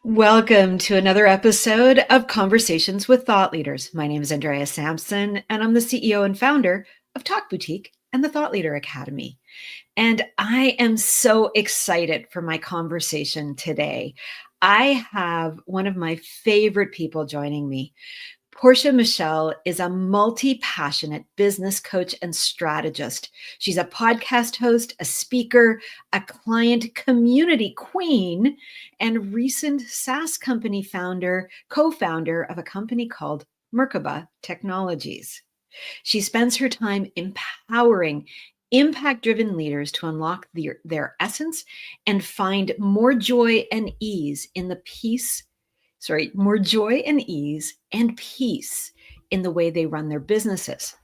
Welcome to another episode of Conversations with Thought Leaders. My name is Andrea Sampson, and I'm the CEO and founder of Talk Boutique and the Thought Leader Academy. And I am so excited for my conversation today. I have one of my favorite people joining me. Portia Michele is a multi-passionate business coach and strategist. She's a podcast host, a speaker, a client community queen, and recent SaaS company co-founder of a company called Merkaba Technologies. She spends her time empowering impact-driven leaders to unlock their essence and find more joy and ease in the more joy and ease and peace in the way they run their businesses.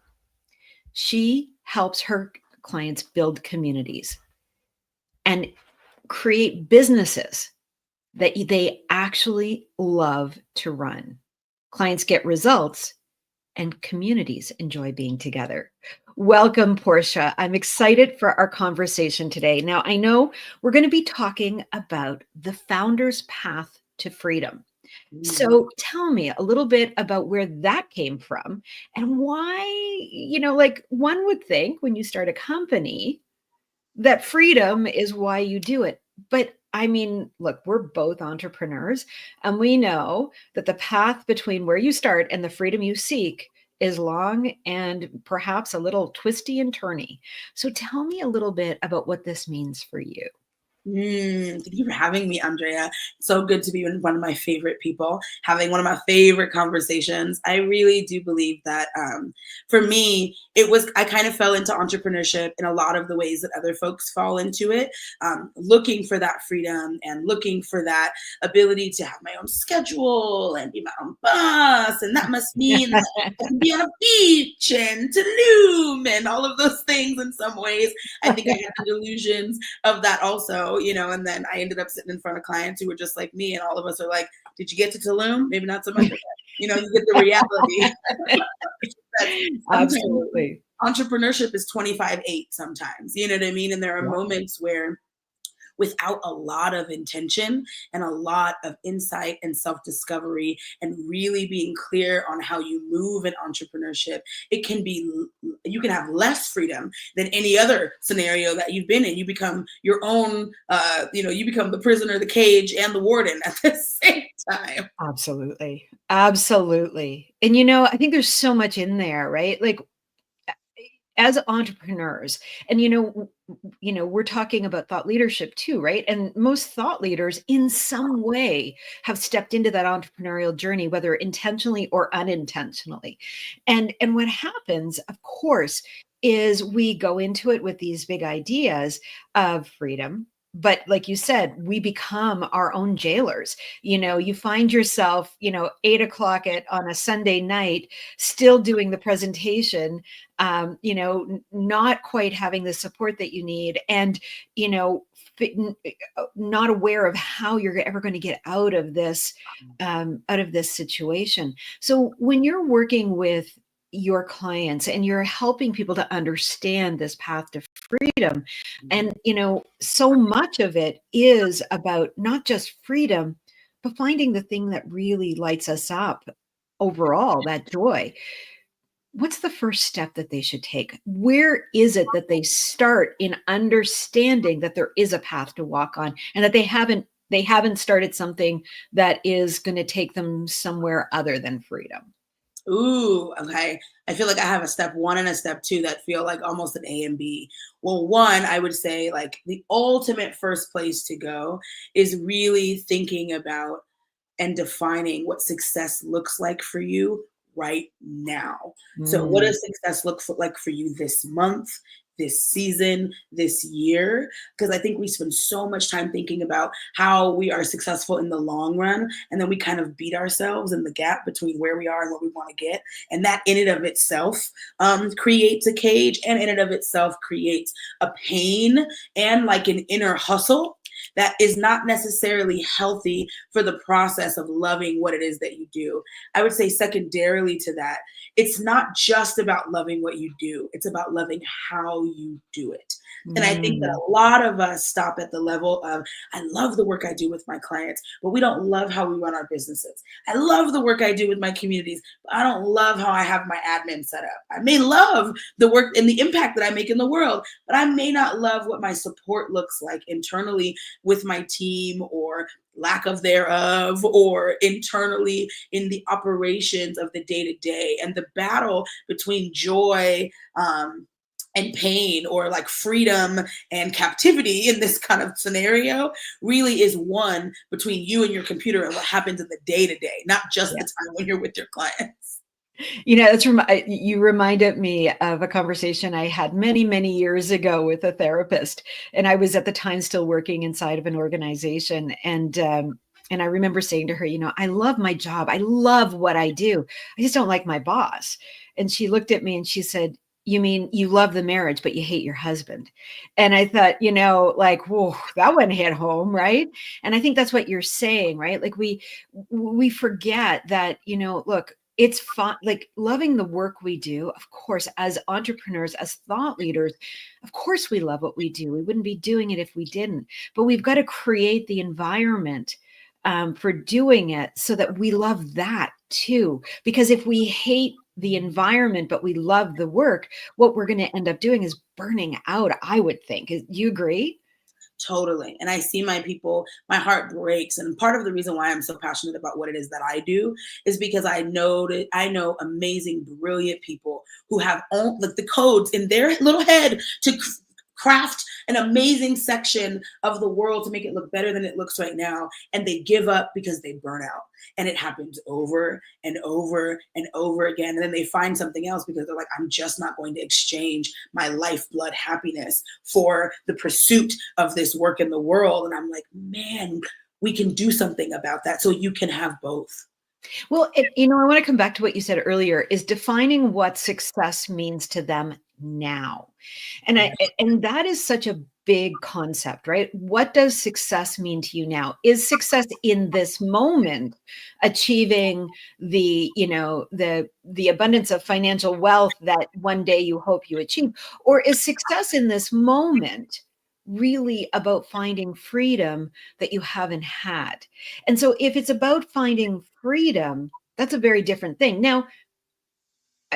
She helps her clients build communities and create businesses that they actually love to run. Clients get results and communities enjoy being together. Welcome, Portia. I'm excited for our conversation today. Now, I know we're going to be talking about the founder's path to freedom. So tell me a little bit about where that came from and why, one would think when you start a company that freedom is why you do it. But I mean, look, we're both entrepreneurs and we know that the path between where you start and the freedom you seek is long and perhaps a little twisty and turny. So tell me a little bit about what this means for you. Thank you for having me, Andrea. So good to be with one of my favorite people, having one of my favorite conversations. I really do believe that for me, I kind of fell into entrepreneurship in a lot of the ways that other folks fall into it, looking for that freedom and looking for that ability to have my own schedule and be my own boss. And that must mean that I can be on a beach and Tulum and all of those things in some ways. I think I had the delusions of that also. And then I ended up sitting in front of clients who were just like me, and all of us are like, did you get to Tulum? Maybe not so much of that. You get the reality. Absolutely. Entrepreneurship is 25/8 sometimes, you know what I mean? And there are moments where without a lot of intention and a lot of insight and self-discovery and really being clear on how you move in entrepreneurship, you can have less freedom than any other scenario that you've been in. You become your own, you become the prisoner, the cage, and the warden at the same time. Absolutely. Absolutely. And, I think there's so much in there, right? Like as entrepreneurs, and, we're talking about thought leadership too, right? And most thought leaders in some way have stepped into that entrepreneurial journey, whether intentionally or unintentionally. And what happens, of course, is we go into it with these big ideas of freedom. But like you said, we become our own jailers. You find yourself, 8 o'clock on a Sunday night, still doing the presentation, not quite having the support that you need, and, not aware of how you're ever going to get out of this situation. So when you're working with your clients and you're helping people to understand this path to freedom, and so much of it is about not just freedom, but finding the thing that really lights us up overall, that joy. What's the first step that they should take? Where is it that they start in understanding that there is a path to walk on and that they haven't started something that is going to take them somewhere other than freedom? Ooh, okay. I feel like I have a step 1 and a step 2 that feel like almost an A and B. Well, 1, I would say like the ultimate first place to go is really thinking about and defining what success looks like for you right now. So what does success look like for you this month, this season, this year? Because I think we spend so much time thinking about how we are successful in the long run, and then we kind of beat ourselves in the gap between where we are and what we want to get. And that in and of itself creates a cage, and in and of itself creates a pain and like an inner hustle that is not necessarily healthy for the process of loving what it is that you do. I would say secondarily to that, it's not just about loving what you do. It's about loving how you do it. And I think that Mm. a lot of us stop at the level of, I love the work I do with my clients, but we don't love how we run our businesses. I love the work I do with my communities, but I don't love how I have my admin set up. I may love the work and the impact that I make in the world, but I may not love what my support looks like internally with my team, or lack of thereof, or internally in the operations of the day to day. And the battle between joy, and pain, or like freedom and captivity in this kind of scenario, really is one between you and your computer and what happens in the day to day, not just the time when you're with your clients. You reminded me of a conversation I had many, many years ago with a therapist, and I was at the time still working inside of an organization, and I remember saying to her, I love my job. I love what I do. I just don't like my boss. And she looked at me and she said, "You mean you love the marriage, but you hate your husband?" And I thought, like, whoa, that one hit home, right? And I think that's what you're saying, right? Like we forget that, look, it's fun, like loving the work we do. Of course, as entrepreneurs, as thought leaders, of course we love what we do. We wouldn't be doing it if we didn't. But we've got to create the environment for doing it so that we love that too. Because if we hate the environment, but we love the work, what we're going to end up doing is burning out, I would think. Do you agree? Totally. And I see my people, my heart breaks. And part of the reason why I'm so passionate about what it is that I do is because I know amazing, brilliant people who have all like the codes in their little head to craft an amazing section of the world to make it look better than it looks right now. And they give up because they burn out. And it happens over and over and over again. And then they find something else because they're like, I'm just not going to exchange my lifeblood happiness for the pursuit of this work in the world. And I'm like, man, we can do something about that so you can have both. Well, I want to come back to what you said earlier, is defining what success means to them now. And that is such a big concept, right? What does success mean to you now? Is success in this moment achieving the abundance of financial wealth that one day you hope you achieve? Or is success in this moment really about finding freedom that you haven't had? And so if it's about finding freedom, that's a very different thing. Now,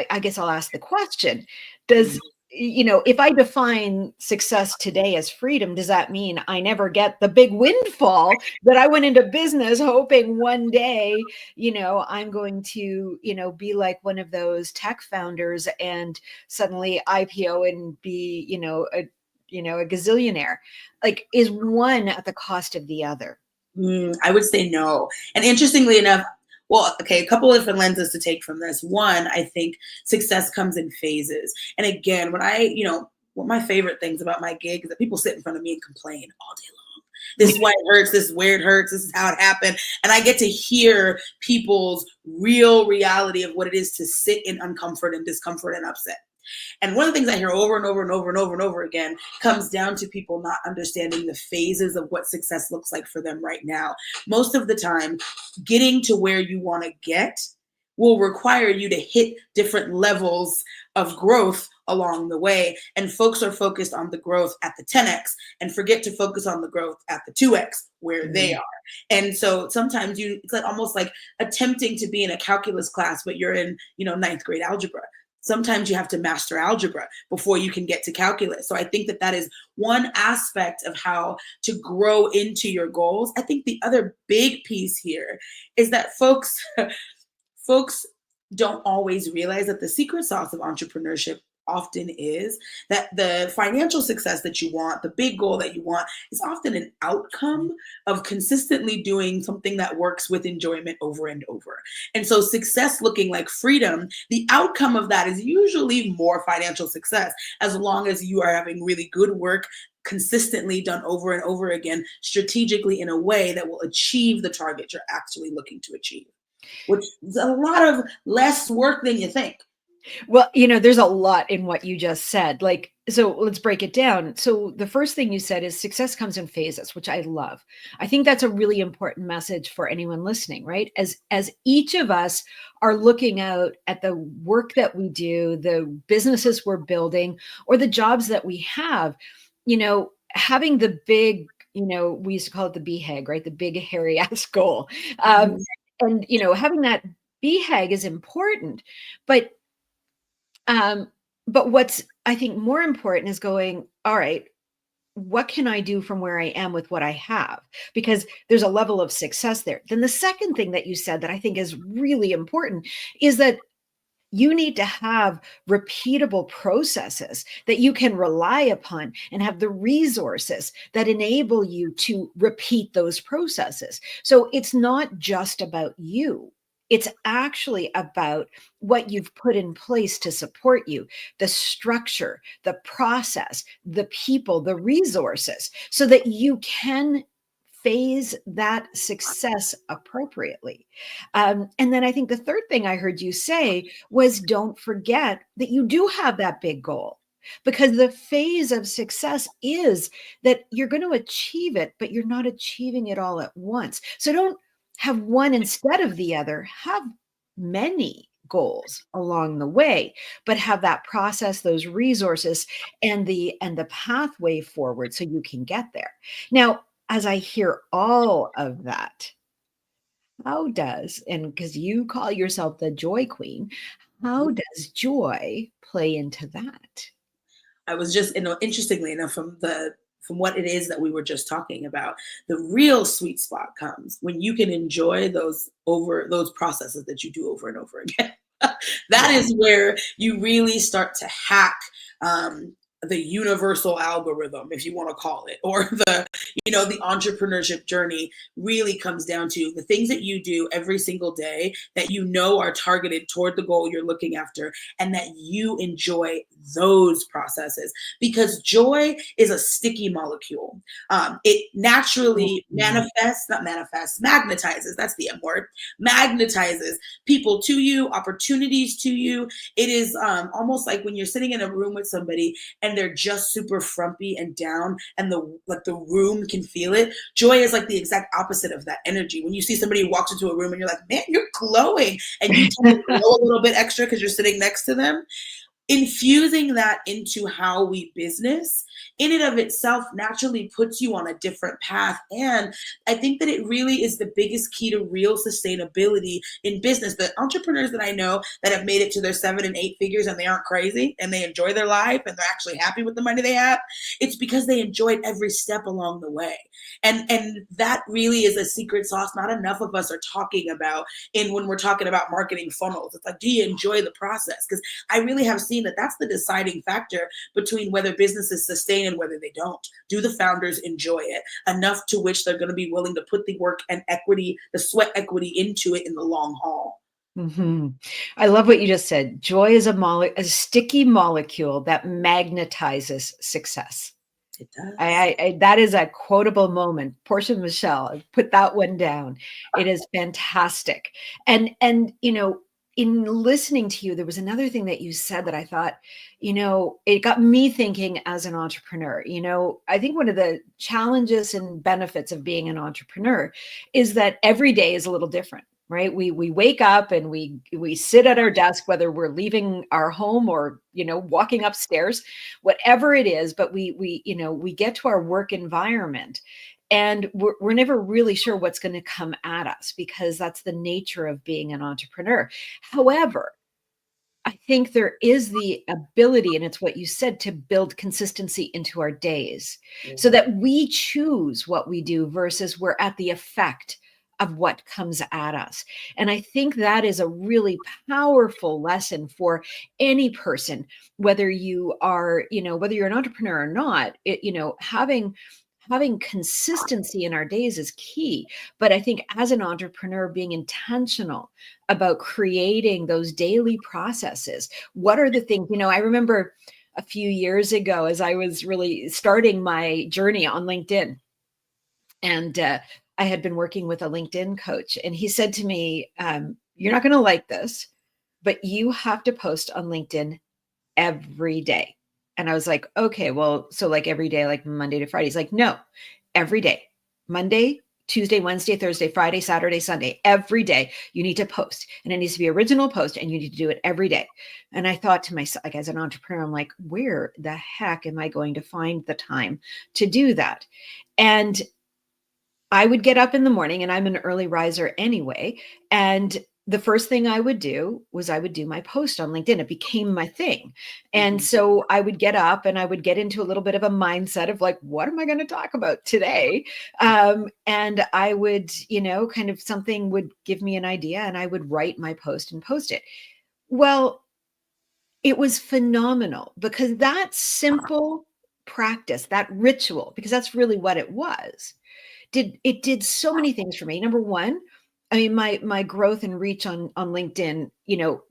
I guess I'll ask the question, does, if I define success today as freedom, does that mean I never get the big windfall that I went into business hoping one day, I'm going to, be like one of those tech founders and suddenly IPO and be, a gazillionaire? Like, is one at the cost of the other? I would say no. And interestingly enough, well, okay, a couple of different lenses to take from this. One, I think success comes in phases. And again, one of my favorite things about my gig is that people sit in front of me and complain all day long. This is why it hurts. This is where it hurts. This is how it happened. And I get to hear people's real reality of what it is to sit in uncomfort and discomfort and upset. And one of the things I hear over and over and over and over and over again comes down to people not understanding the phases of what success looks like for them right now. Most of the time, getting to where you want to get will require you to hit different levels of growth along the way. And folks are focused on the growth at the 10x and forget to focus on the growth at the 2x where they are. And so sometimes it's like almost like attempting to be in a calculus class, but you're in, ninth grade algebra. Sometimes you have to master algebra before you can get to calculus. So I think that is one aspect of how to grow into your goals. I think the other big piece here is that folks don't always realize that the secret sauce of entrepreneurship often is that the financial success that you want, the big goal that you want, is often an outcome of consistently doing something that works with enjoyment over and over. And so success looking like freedom, the outcome of that is usually more financial success, as long as you are having really good work consistently done over and over again, strategically in a way that will achieve the target you're actually looking to achieve, which is a lot of less work than you think. Well, there's a lot in what you just said. Like, so let's break it down. So the first thing you said is success comes in phases, which I love. I think that's a really important message for anyone listening, right? As each of us are looking out at the work that we do, the businesses we're building, or the jobs that we have, having the big, we used to call it the BHAG, right? The big hairy ass goal. Mhm. And, having that BHAG is important, but, um, but what's, I think, more important is going, all right, what can I do from where I am with what I have? Because there's a level of success there. Then the second thing that you said that I think is really important is that you need to have repeatable processes that you can rely upon and have the resources that enable you to repeat those processes. So it's not just about you. It's actually about what you've put in place to support you, the structure, the process, the people, the resources, so that you can phase that success appropriately. And then I think the third thing I heard you say was don't forget that you do have that big goal, because the phase of success is that you're going to achieve it, but you're not achieving it all at once. So don't have one instead of the other. Have many goals along the way, but have that process, those resources, and the pathway forward so you can get there. Now, as I hear all of that, how does, and because you call yourself the joy queen, how does joy play into that? I was just, interestingly enough, from what it is that we were just talking about, the real sweet spot comes when you can enjoy those processes that you do over and over again. That Yeah. is where you really start to hack um, the universal algorithm, if you want to call it, or the entrepreneurship journey really comes down to the things that you do every single day that are targeted toward the goal you're looking after, and that you enjoy those processes, because joy is a sticky molecule. It naturally Mhm. magnetizes. That's the M word. Magnetizes people to you, opportunities to you. It is almost like when you're sitting in a room with somebody and they're just super frumpy and down, and the room can feel it. Joy is like the exact opposite of that energy. When you see somebody who walks into a room and you're like, man, you're glowing, and you tend to glow a little bit extra because you're sitting next to them. Infusing that into how we business in and of itself naturally puts you on a different path. And I think that it really is the biggest key to real sustainability in business. The entrepreneurs that I know that have made it to their 7 and 8 figures and they aren't crazy and they enjoy their life and they're actually happy with the money they have, it's because they enjoyed every step along the way. And that really is a secret sauce not enough of us are talking about in when we're talking about marketing funnels. It's like, do you enjoy the process? Because I really have seen that that's the deciding factor between whether businesses sustain and whether they don't. Do the founders enjoy it enough to which they're going to be willing to put the work and equity, the sweat equity into it in the long haul? Mhm. I love what you just said. Joy is a sticky molecule that magnetizes success. It does. I that is a quotable moment. Portia Michele, put that one down. It is fantastic. And in listening to you, there was another thing that you said that I thought, it got me thinking as an entrepreneur. I think one of the challenges and benefits of being an entrepreneur is that every day is a little different. Right. We wake up and we sit at our desk, whether we're leaving our home or, walking upstairs, whatever it is, but we get to our work environment and we're never really sure what's going to come at us, because that's the nature of being an entrepreneur. However, I think there is the ability, and it's what you said, to build consistency into our days so Mhm. that we choose what we do versus we're at the effect of what comes at us. And I think that is a really powerful lesson for any person, whether whether you're an entrepreneur or not. Having consistency in our days is key. But I think as an entrepreneur, being intentional about creating those daily processes. What are the things, I remember a few years ago as I was really starting my journey on LinkedIn, and I had been working with a LinkedIn coach, and he said to me, you're not going to like this, but you have to post on LinkedIn every day. And I was like, okay, well, so like every day, like Monday to Friday. He's like, no, every day. Monday, Tuesday, Wednesday, Thursday, Friday, Saturday, Sunday, every day you need to post, and it needs to be original post, and you need to do it every day. And I thought to myself, like, as an entrepreneur, I'm like, where the heck am I going to find the time to do that? And I would get up in the morning, and I'm an early riser anyway. And the first thing I would do was I would do my post on LinkedIn. It became my thing. And Mhm. so I would get up and I would get into a little bit of a mindset of like, what am I going to talk about today? And I would, kind of something would give me an idea and I would write my post and post it. Well, it was phenomenal because that simple practice, that ritual, because that's really what it was, did so many things for me. Number one, I mean, my growth and reach on LinkedIn,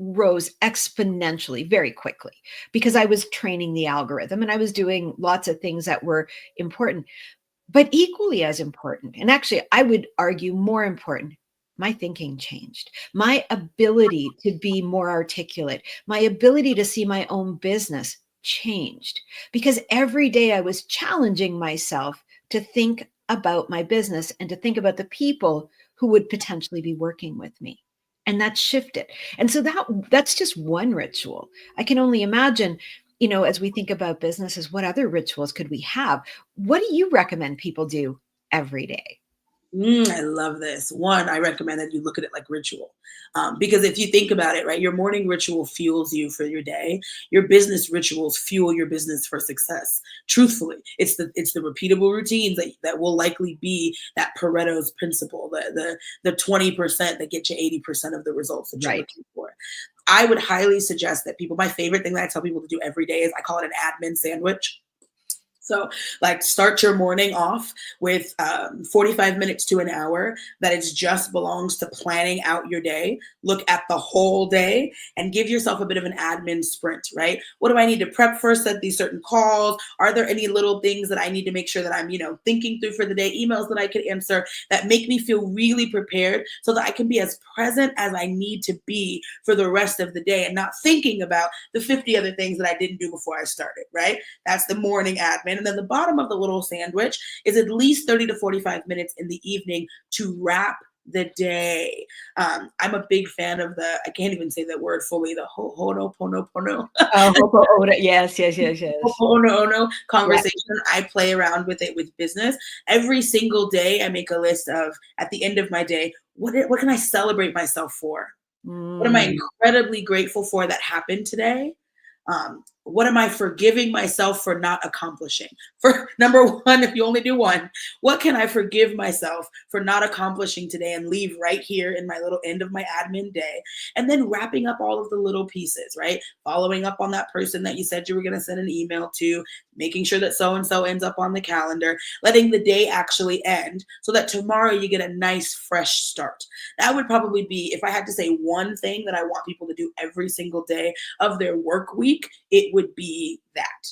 rose exponentially very quickly because I was training the algorithm and I was doing lots of things that were important. But equally as important, and actually I would argue more important, my thinking changed. My ability to be more articulate, my ability to see my own business changed because every day I was challenging myself to think about my business and to think about the people who would potentially be working with me. And that shifted. And so that's just one ritual. I can only imagine, as we think about businesses, what other rituals could we have? What do you recommend people do every day? I love this. One, I recommend that you look at it like ritual. Because if you think about it, right, your morning ritual fuels you for your day. Your business rituals fuel your business for success. Truthfully, it's the repeatable routines that will likely be that Pareto's principle, the 20% that get you 80% of the results that you're Right. looking for. I would highly suggest that people, my favorite thing that I tell people to do every day is I call it an admin sandwich. So, like, start your morning off with 45 minutes to an hour that it just belongs to planning out your day. Look at the whole day and give yourself a bit of an admin sprint, right? What do I need to prep first at these certain calls? Are there any little things that I need to make sure that I'm, thinking through for the day, emails that I could answer that make me feel really prepared so that I can be as present as I need to be for the rest of the day and not thinking about the 50 other things that I didn't do before I started, right? That's the morning admin. And then the bottom of the little sandwich is at least 30 to 45 minutes in the evening to wrap the day. I'm a big fan of I can't even say that word fully, the ho'oponopono Oh, Oda. Yes, yes, yes, yes. Ho'oponopono Yeah. conversation. I play around with it with business. Every single day, I make a list of, at the end of my day, what can I celebrate myself for? What am I Mm. incredibly grateful for that happened today? What am I forgiving myself for not accomplishing? For number one, if you only do one, what can I forgive myself for not accomplishing today and leave right here in my little end of my admin day? And then wrapping up all of the little pieces, right? Following up on that person that you said you were going to send an email to, making sure that so and so ends up on the calendar, letting the day actually end so that tomorrow you get a nice, fresh start. That would probably be, if I had to say one thing that I want people to do every single day of their work week, it would be that.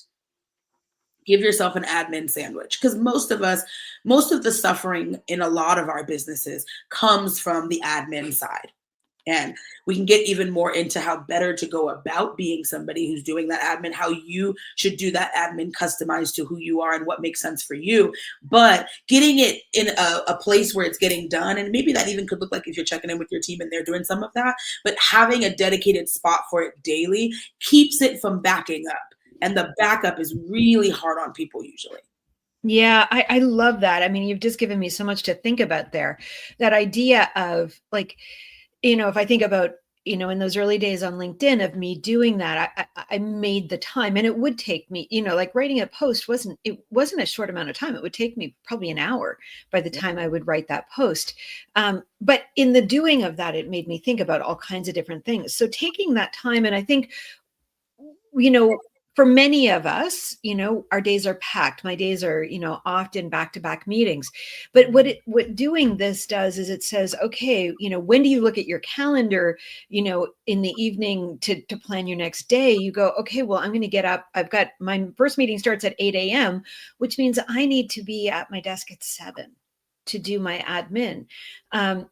Give yourself an admin sandwich because most of the suffering in a lot of our businesses comes from the admin side. And we can get even more into how better to go about being somebody who's doing that admin, how you should do that admin customized to who you are and what makes sense for you. But getting it in a place where it's getting done, and maybe that even could look like if you're checking in with your team and they're doing some of that, but having a dedicated spot for it daily keeps it from backing up. And the backup is really hard on people usually. Yeah, I love that. I mean, you've just given me so much to think about there. That idea of like, if I think about, in those early days on LinkedIn of me doing that, I made the time and it would take me, like writing a post wasn't a short amount of time. It would take me probably an hour by the time I would write that post. But in the doing of that, it made me think about all kinds of different things. So taking that time, and I think, you know, for many of us, our days are packed. My days are, often back-to-back meetings. But what doing this does is it says, okay, when do you look at your calendar, in the evening to plan your next day? You go, okay, well, I'm going to get up. I've got my first meeting starts at 8 a.m., which means I need to be at my desk at 7 to do my admin. And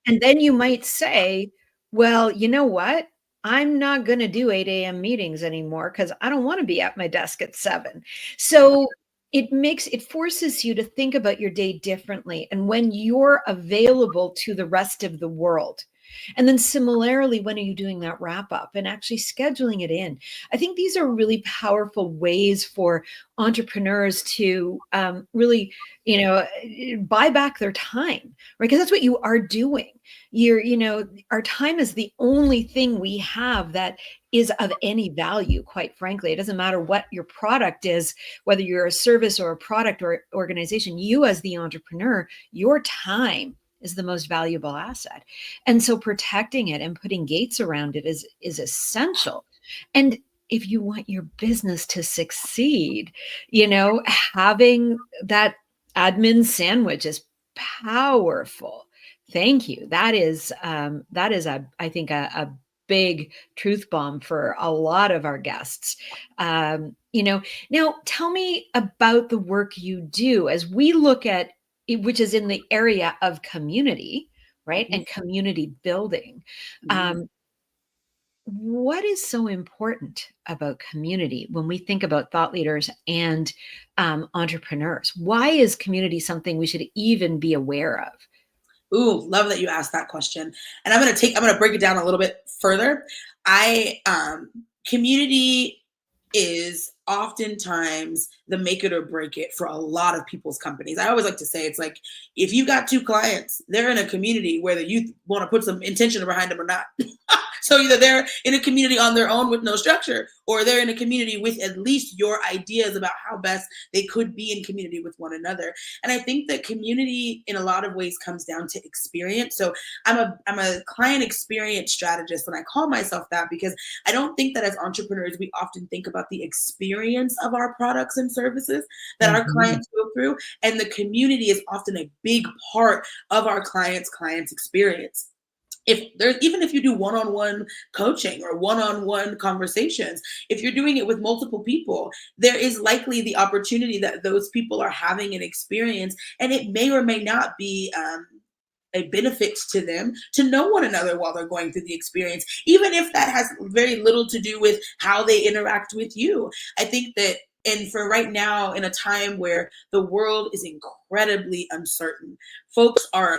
then you might say, well, you know what? I'm not going to do 8 a.m. meetings anymore because I don't want to be at my desk at 7. So it forces you to think about your day differently and when you're available to the rest of the world. And then similarly, when are you doing that wrap up and actually scheduling it in? I think these are really powerful ways for entrepreneurs to really, buy back their time, right? Because that's what you are doing. Our time is the only thing we have that is of any value, quite frankly. It doesn't matter what your product is, whether you're a service or a product or organization, you as the entrepreneur, your time is the most valuable asset. And so protecting it and putting gates around it is essential. And if you want your business to succeed, having that admin sandwich is powerful. Thank you. That is I think a big truth bomb for a lot of our guests. Now tell me about the work you do as we look at it, which is in the area of community, right? Mhm, And community building. mhm. What is so important about community when we think about thought leaders and entrepreneurs? Why is community something we should even be aware of? Ooh, love that you asked that question. And I'm gonna break it down a little bit further. I Community is oftentimes the make it or break it for a lot of people's companies. I always like to say it's like if you got two clients, they're in a community whether you want to put some intention behind them or not. So either they're in a community on their own with no structure, or they're in a community with at least your ideas about how best they could be in community with one another. And I think that community in a lot of ways comes down to experience. So I'm a client experience strategist, and I call myself that because I don't think that as entrepreneurs we often think about the experience of our products and services that our Mhm. clients go through, and the community is often a big part of our clients experience. Even if you do one-on-one coaching or one-on-one conversations, if you're doing it with multiple people, there is likely the opportunity that those people are having an experience, and it may or may not be a benefit to them to know one another while they're going through the experience, even if that has very little to do with how they interact with you. I think that, and for right now, in a time where the world is incredibly uncertain, folks are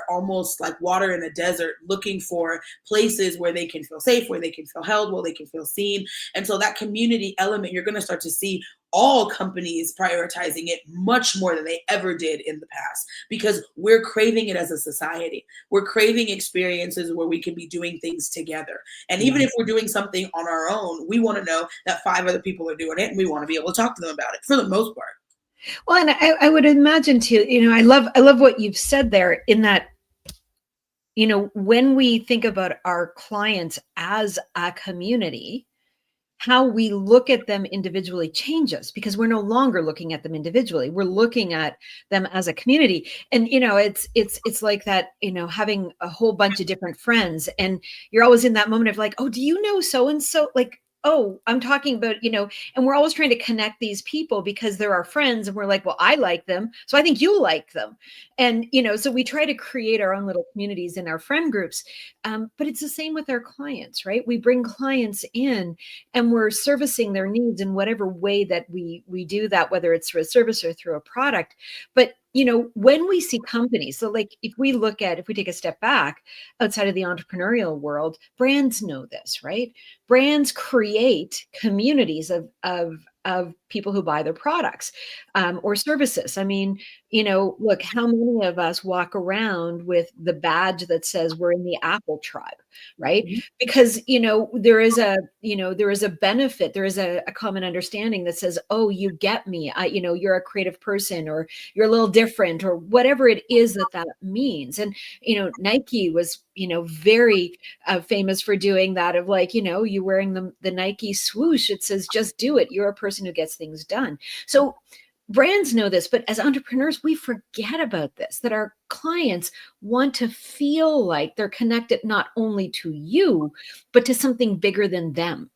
almost like water in a desert, looking for places where they can feel safe, where they can feel held, where they can feel seen. And so that community element, you're going to start to see all companies prioritizing it much more than they ever did in the past, because we're craving it as a society. We're craving experiences where we can be doing things together. And even Yeah. if we're doing something on our own, we want to know that five other people are doing it, and we want to be able to talk to them about it for the most part. Well, and I would imagine too, I love what you've said there in that, when we think about our clients as a community, how we look at them individually changes because we're no longer looking at them individually. We're looking at them as a community. And it's like that, having a whole bunch of different friends and you're always in that moment of like, "Oh, do you know so and so?" Like, "Oh, I'm talking about, and we're always trying to connect these people because they're our friends and we're like, "Well, I like them, so I think you like them." And, so we try to create our own little communities in our friend groups. But it's the same with our clients, right? We bring clients in and we're servicing their needs in whatever way that we do that, whether it's through a service or through a product. But when we see companies, so like if we take a step back outside of the entrepreneurial world, brands know this, right? Brands create communities of people who buy their products or services. I mean, look, how many of us walk around with the badge that says we're in the Apple tribe, right? Mhm. Because there is a benefit, there is a common understanding that says, oh, you get me, you're a creative person, or you're a little different, or whatever it is that means. And Nike was very famous for doing that, of like, you wearing the Nike swoosh, it says just do it, you're a person who gets things done. So brands know this, but as entrepreneurs, we forget about this, that our clients want to feel like they're connected not only to you, but to something bigger than them.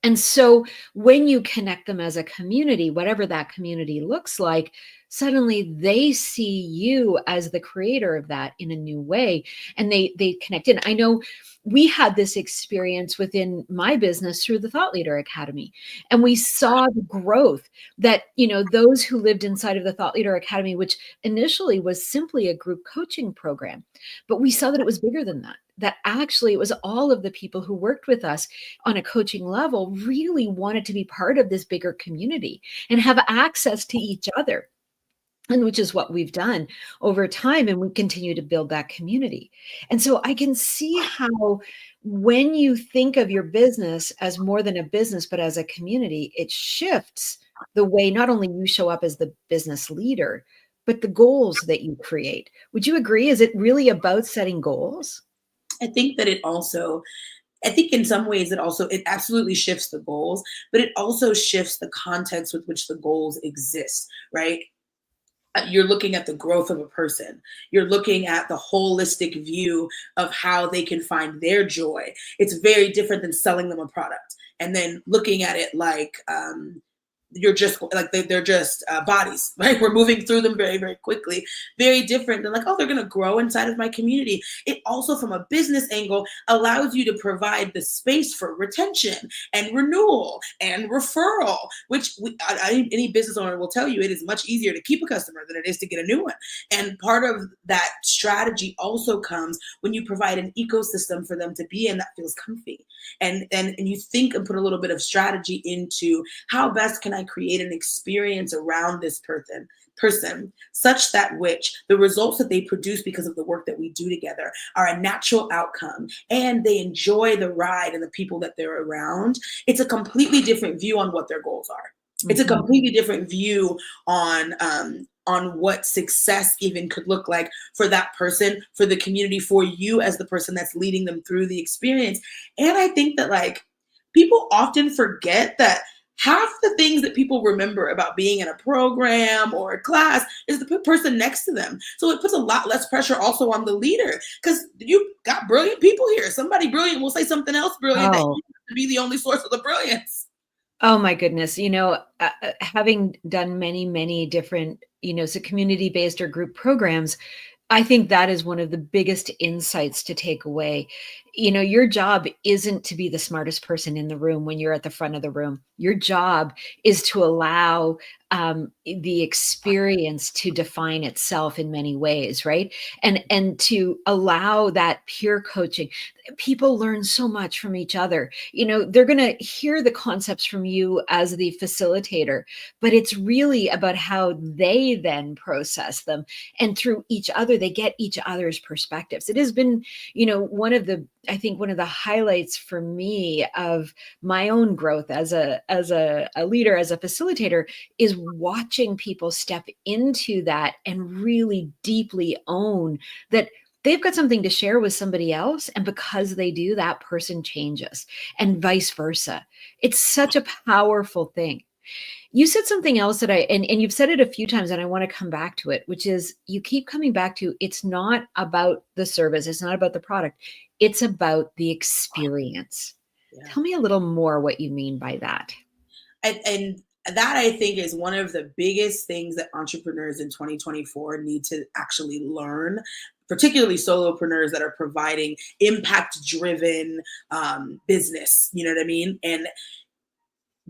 And so when you connect them as a community, whatever that community looks like, suddenly they see you as the creator of that in a new way, and they connect in. I know we had this experience within my business through the Thought Leader Academy, and we saw the growth that, those who lived inside of the Thought Leader Academy, which initially was simply a group coaching program, but we saw that it was bigger than that. That actually it was all of the people who worked with us on a coaching level really wanted to be part of this bigger community and have access to each other. And which is what we've done over time. And we continue to build that community. And so I can see how when you think of your business as more than a business, but as a community, it shifts the way not only you show up as the business leader, but the goals that you create. Would you agree? Is it really about setting goals? I think that it also, I think in some ways it absolutely shifts the goals, but it also shifts the context with which the goals exist, right? You're looking at the growth of a person. You're looking at the holistic view of how they can find their joy. It's very different than selling them a product and then looking at it like, you're just like they're just bodies, right? We're moving through them very, very quickly. Very different than like, oh, they're going to grow inside of my community. It also, from a business angle, allows you to provide the space for retention and renewal and referral, which any business owner will tell you it is much easier to keep a customer than it is to get a new one. And part of that strategy also comes when you provide an ecosystem for them to be in that feels comfy. And you think and put a little bit of strategy into how best can I create an experience around this person such that which the results that they produce because of the work that we do together are a natural outcome and they enjoy the ride and the people that they're around. It's a completely different view on what their goals are. It's a completely different view on what success even could look like for that person, for the community, for you as the person that's leading them through the experience. And I think that like people often forget that half the things that people remember about being in a program or a class is the person next to them. So it puts a lot less pressure also on the leader because you got brilliant people here. Somebody brilliant will say something else brilliant that Oh, you have to be the only source of the brilliance. oh my goodness. Having done many, many different, so community-based or group programs, I think that is one of the biggest insights to take away. Your job isn't to be the smartest person in the room when you're at the front of the room. Your job is to allow the experience to define itself in many ways, right? And to allow that peer coaching. People learn so much from each other. They're going to hear the concepts from you as the facilitator, but it's really about how they then process them, and through each other they get each other's perspectives. It has been I think one of the highlights for me of my own growth as a leader, as a facilitator, is watching people step into that and really deeply own that they've got something to share with somebody else, and because they do, that person changes, and vice versa. It's such a powerful thing. You said something else that and you've said it a few times, and I want to come back to it, which is you keep coming back to it's not about the service, it's not about the product, it's about the experience. Yeah. Tell me a little more what you mean by that. And that I think is one of the biggest things that entrepreneurs in 2024 need to actually learn, particularly solopreneurs that are providing impact driven business. You know what I mean? And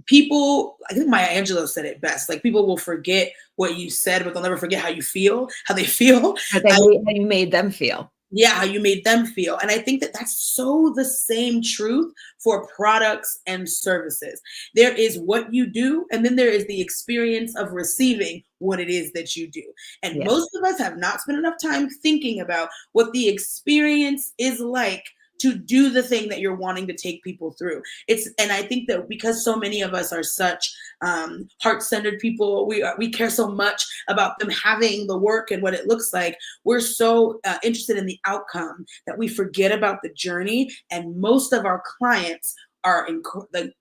people, I think Maya Angelou said it best, like people will forget what you said, but they'll never forget how they feel. How you made them feel. Yeah, how you made them feel. And I think that that's so the same truth for products and services. There is what you do, and then there is the experience of receiving what it is that you do. And Yes. most of us have not spent enough time thinking about what the experience is like to do the thing that you're wanting to take people through. And I think that because so many of us are such heart-centered people, we care so much about them having the work and what it looks like. We're so interested in the outcome that we forget about the journey. And most of our clients are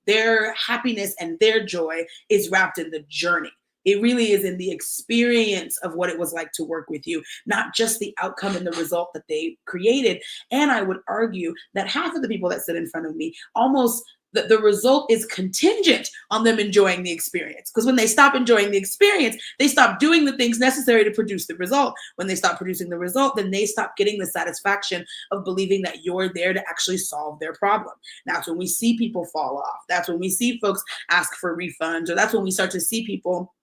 their happiness and their joy is wrapped in the journey. It really is in the experience of what it was like to work with you, not just the outcome and the result that they created. And I would argue that half of the people that sit in front of me almost the result is contingent on them enjoying the experience. Because when they stop enjoying the experience, they stop doing the things necessary to produce the result. When they stop producing the result, then they stop getting the satisfaction of believing that you're there to actually solve their problem. That's when we see people fall off. That's when we see folks ask for refunds, or that's when we start to see people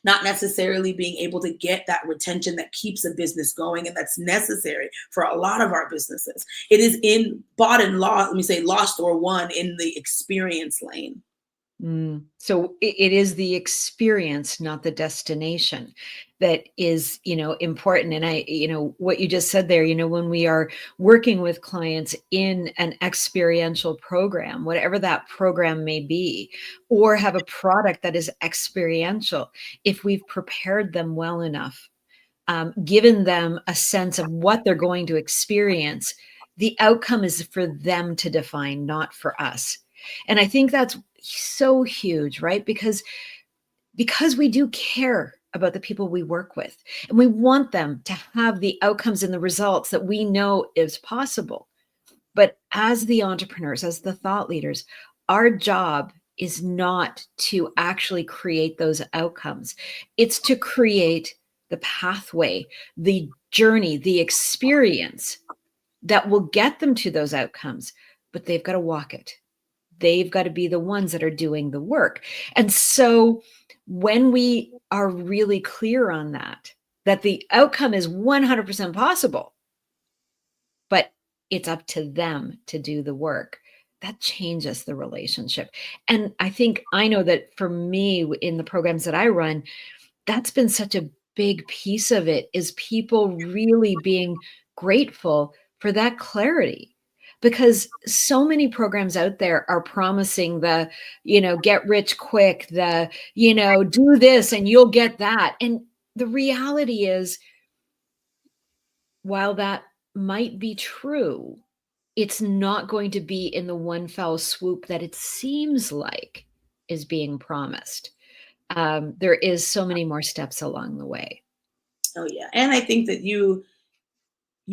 not necessarily being able to get that retention that keeps a business going, and that's necessary for a lot of our businesses. It is in bought and lost, let me say lost or won in the experience lane. So it is the experience, not the destination, that is, important. And what you just said there, when we are working with clients in an experiential program, whatever that program may be, or have a product that is experiential, if we've prepared them well enough, given them a sense of what they're going to experience, the outcome is for them to define, not for us. And I think that's so huge, right? Because we do care about the people we work with, and we want them to have the outcomes and the results that we know is possible. But as the entrepreneurs, as the thought leaders, our job is not to actually create those outcomes. It's to create the pathway, the journey, the experience that will get them to those outcomes, but they've got to walk it. They've got to be the ones that are doing the work. And so when we are really clear on that the outcome is 100% possible, but it's up to them to do the work, that changes the relationship. And I know that for me in the programs that I run, that's been such a big piece of it, is people really being grateful for that clarity. Because so many programs out there are promising the, get rich quick, the, do this and you'll get that. And the reality is, while that might be true, it's not going to be in the one fell swoop that it seems like is being promised. There is so many more steps along the way. Oh yeah. And I think that you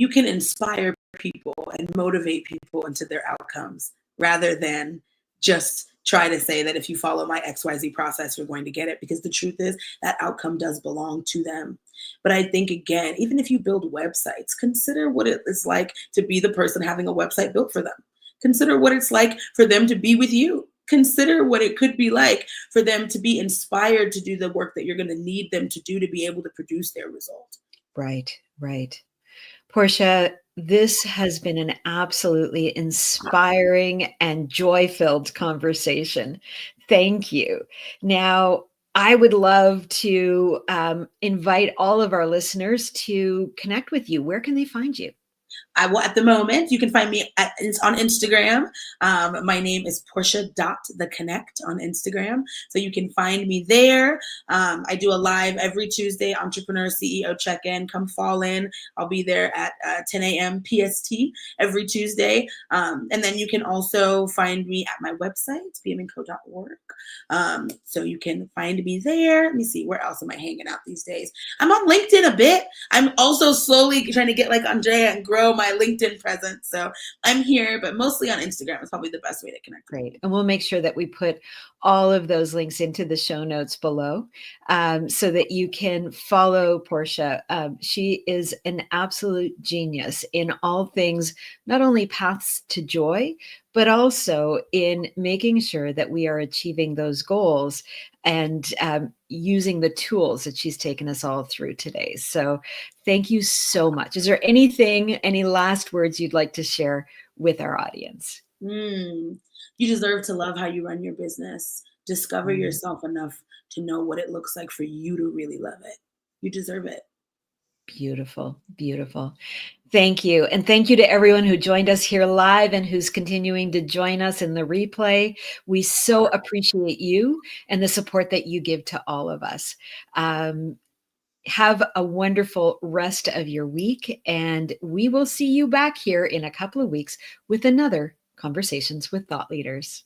can inspire people and motivate people into their outcomes rather than just try to say that if you follow my XYZ process, you're going to get it. Because the truth is that outcome does belong to them. But I think, again, even if you build websites, consider what it is like to be the person having a website built for them. Consider what it's like for them to be with you. Consider what it could be like for them to be inspired to do the work that you're going to need them to do to be able to produce their result. Right, right. Portia, this has been an absolutely inspiring and joy-filled conversation. Thank you. Now, I would love to invite all of our listeners to connect with you. Where can they find you? I will, at the moment, you can find me on Instagram. My name is Portia.theconnect on Instagram. So you can find me there. I do a live every Tuesday, Entrepreneur CEO Check-In. Come fall in. I'll be there at 10 a.m. PST every Tuesday. And then you can also find me at my website, bmnco.org. So you can find me there. Let me see, where else am I hanging out these days? I'm on LinkedIn a bit. I'm also slowly trying to get like Andrea and grow my LinkedIn presence. So I'm here, but mostly on Instagram is probably the best way to connect. Great. And we'll make sure that we put all of those links into the show notes below, so that you can follow Portia. She is an absolute genius in all things, not only paths to joy, but also in making sure that we are achieving those goals and using the tools that she's taken us all through today. So thank you so much. Is there any last words you'd like to share with our audience? You deserve to love how you run your business. Discover yourself enough to know what it looks like for you to really love it. You deserve it. Beautiful, beautiful. Thank you. And thank you to everyone who joined us here live and who's continuing to join us in the replay. We so appreciate you and the support that you give to all of us. Have a wonderful rest of your week, and we will see you back here in a couple of weeks with another Conversations with Thought Leaders.